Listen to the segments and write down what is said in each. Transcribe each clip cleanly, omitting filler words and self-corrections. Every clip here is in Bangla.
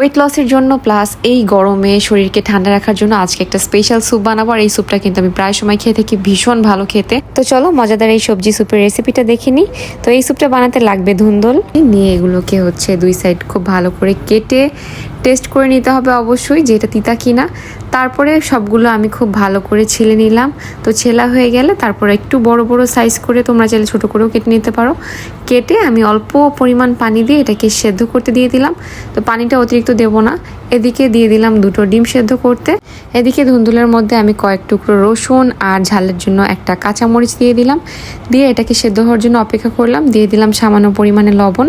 ওয়েট লসের জন্য প্লাস এই গরমে শরীরকে ঠান্ডা রাখার জন্য আজকে একটা স্পেশাল স্যুপ বানাবো। আর এই স্যুপটা কিন্তু আমি প্রায় সময় খেয়ে থাকি, ভীষণ ভালো খেতে। তো চলো মজাদার এই সবজি স্যুপের রেসিপিটা দেখে নিই। তো এই স্যুপটা বানাতে লাগবে ধুন্দল নিয়ে, এগুলোকে হচ্ছে দুই সাইড খুব ভালো করে কেটে টেস্ট করে নিতে হবে অবশ্যই যে এটা তিতা কিনা। তারপরে সবগুলো আমি খুব ভালো করে ছিলে নিলাম। তো ছেলা হয়ে গেলে তারপরে একটু বড় বড় সাইজ করে, তোমরা চাইলে ছোটো করেও কেটে নিতে পারো। কেটে আমি অল্প পরিমাণ পানি দিয়ে এটাকে সেদ্ধ করতে দিয়ে দিলাম। তো পানিটা অতিরিক্ত দেব না। এদিকে দিয়ে দিলাম 2টো ডিম সেদ্ধ করতে। এদিকে ধুন্দুলের মধ্যে আমি কয়েক টুকরো রসুন আর ঝালের জন্য একটা কাঁচামরিচ দিয়ে দিলাম। দিয়ে এটাকে সেদ্ধ হওয়ার জন্য অপেক্ষা করলাম। দিয়ে দিলাম সামান্য পরিমাণে লবণ।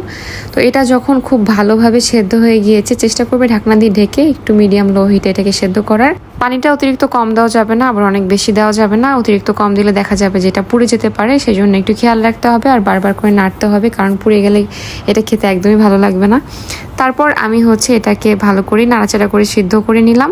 তো এটা যখন খুব ভালোভাবে সেদ্ধ হয়ে গিয়েছে, চেষ্টা করবে ঢাকনা দিয়ে ঢেকে একটু মিডিয়াম লো হিটে এটাকে সেদ্ধ করার। পানিটা অতিরিক্ত কম দেওয়া যাবে না, আবার অনেক বেশি দেওয়া যাবে না। অতিরিক্ত কম দিলে দেখা যাবে যে এটা পুড়ে যেতে পারে, সেই জন্য একটু খেয়াল রাখতে হবে আর বারবার করে নাড়তে হবে, কারণ পুড়ে গেলে এটা খেতে একদমই ভালো লাগবে না। তারপর আমি এটাকে ভালো করে নাড়াচাড়া করে সিদ্ধ করে নিলাম।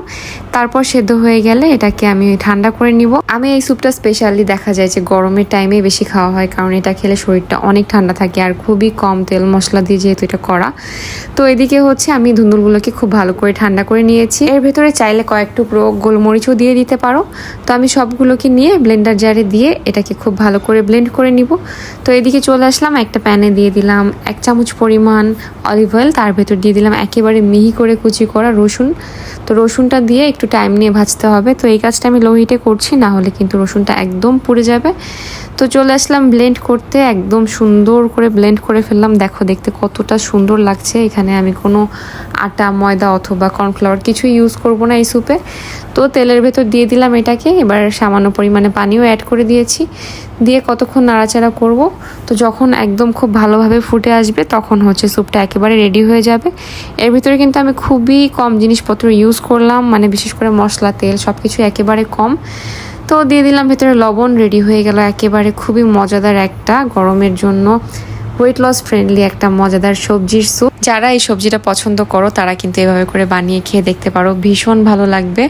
তারপর সেদ্ধ হয়ে গেলে এটাকে আমি ঠান্ডা করে নিব। আমি এই স্যুপটা স্পেশালি দেখা যায় যে গরমের টাইমে বেশি খাওয়া হয়, কারণ এটা খেলে শরীরটা অনেক ঠান্ডা থাকে আর খুবই কম তেল মশলা দিয়ে যেহেতু এটা করা। তো এদিকে আমি ধুন্দুলগুলোকে খুব ভালো করে ঠান্ডা করে নিয়েছি। এর ভেতরে চাইলে কয়েক টুকরো গোলমরিচও দিয়ে দিতে পারো। তো আমি সবগুলোকে নিয়ে ব্লেন্ডার জারে দিয়ে এটাকে খুব ভালো করে ব্লেন্ড করে নিব। তো এদিকে চলে আসলাম, একটা প্যানে দিয়ে দিলাম 1 চামচ পরিমাণ অলিভ অয়েল। তার ভেতর দিয়ে দিলাম একেবারে মিহি করে কুচি করা রসুন। তো রসুনটা দিয়ে একটু টাইম নিয়ে ভাজতে হবে। তো এই কাজটা আমি লো হিটে করছি, না হলে কিন্তু রসুনটা একদম পুড়ে যাবে। তো চলে আসলাম ব্লেন্ড করতে, একদম সুন্দর করে ব্লেন্ড করে ফেললাম। দেখো দেখতে কতটা সুন্দর লাগছে। এখানে আমি কোনো আটা ময়দা অথবা কর্নফ্লাওয়ার কিছু ইউজ করব না এই স্যুপে। তো তেলের ভেতর দিয়ে দিলাম এটাকে, এবার সামান্য পরিমাণে পানিও অ্যাড করে দিয়েছি। দিয়ে কতক্ষণ নাড়াচাড়া করব। তো যখন একদম খুব ভালোভাবে ফুটে আসবে তখন স্যুপটা একেবারে রেডি হয়ে যাবে। এর ভিতরে কিন্তু আমি খুবই কম জিনিসপত্র ইউজ করলাম, মানে বিশেষ করে মশলা তেল সব কিছু একেবারে কম। তো দিয়ে দিলাম ভেতরে লবণ। রেডি হয়ে গেল একেবারে খুবই মজাদার একটা গরমের জন্য ওয়েট লস ফ্রেন্ডলি একটা মজাদার সবজির স্যুপ। যারা এই সবজিটা পছন্দ করো তারা কিন্তু এভাবে করে বানিয়ে খেয়ে দেখতে পারো, ভীষণ ভালো লাগবে।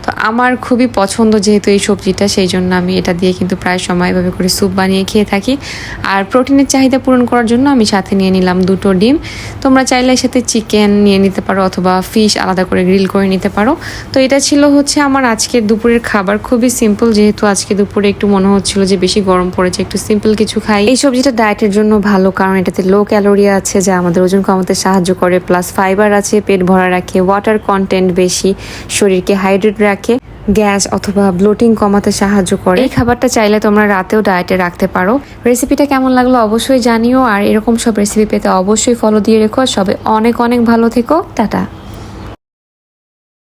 তো আমার খুবই পছন্দ যেহেতু এই সবজিটা, সেই জন্য আমি এটা দিয়ে কিন্তু প্রায় সময় এভাবে করে স্যুপ বানিয়ে খেয়ে থাকি। আর প্রোটিনের চাহিদা পূরণ করার জন্য আমি সাথে নিয়ে নিলাম 2টো ডিম। তোমরা চাইলে এর সাথে চিকেন নিয়ে নিতে পারো অথবা ফিশ আলাদা করে গ্রিল করে নিতে পারো। তো এটা ছিল আমার আজকের দুপুরের খাবার, খুবই সিম্পল। যেহেতু আজকে দুপুরে একটু মনে হচ্ছিল যে বেশি গরম পড়েছে, একটু সিম্পল কিছু খাই। এই সবজিটা ডায়েটের জন্য ভালো, কারণ এটাতে লো ক্যালোরি আছে যা আমাদের ওজন কমাতে সাহায্য করে, প্লাস ফাইবার আছে, পেট ভরা রাখে, ওয়াটার কন্টেন্ট বেশি, শরীরকে হাইড্রেট রাখে, গ্যাস অথবা ব্লোটিং কমাতে সাহায্য করে। এই খাবারটা চাইলে তোমরা রাতেও ডায়েটে রাখতে পারো। রেসিপিটা কেমন লাগলো অবশ্যই জানিও, আর এরকম সব রেসিপি পেতে অবশ্যই ফলো দিয়ে রেখো। সবাই অনেক অনেক ভালো থেকো, টাটা।